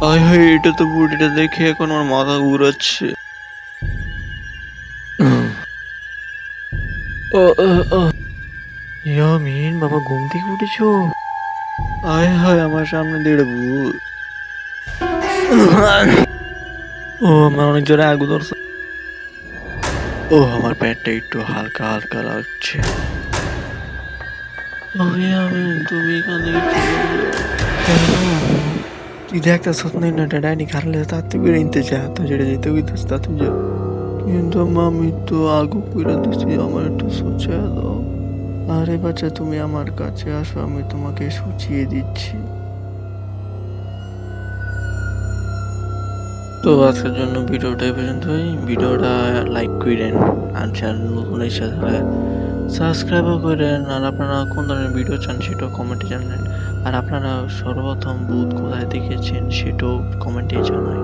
আয় হায়, এটা তো বুড়িটা দেখে এখন আমার মাথা ঘুরাচ্ছে। ও, ও, ও। ইয়ামিন বাবা, ঘুম থেকে উঠেছো? আয় হায়, আমার সামনে দিয়ে একটা ভূত। ও, আমার অনেক জোরে আগু ধরছে। ও, আমার পেটটা একটু হালকা হালকা লাগছে। ও ইয়ামিন, তুমি এখানে কি করছো? কেন? তুই দেখতেছস না না ডাইনি খারলে তাতে করে নিতে চা তো যেটা যেতে হইতেছ তাতে যা। কিন্তু আমি তো আগু করে দিছি, আমার একটু সুচিয়ে দাও। আরে বাচ্চা, তুমি আমার কাছে আসো, আমি তোমাকে সুচিয়ে দিচ্ছি। তো আজকের জন্য ভিডিওটা এই পর্যন্তই। ভিডিওটা লাইক করেন, আর চ্যানেল নতুন এসে থাকলে সাবস্ক্রাইবও করেন। আর আপনারা কোন ধরনের ভিডিও চান সেটাও কমেন্টে জানান। আর আপনারা সর্বপ্রথম ভূত কোথায় দেখেছেন সেটাও কমেন্টে জানান।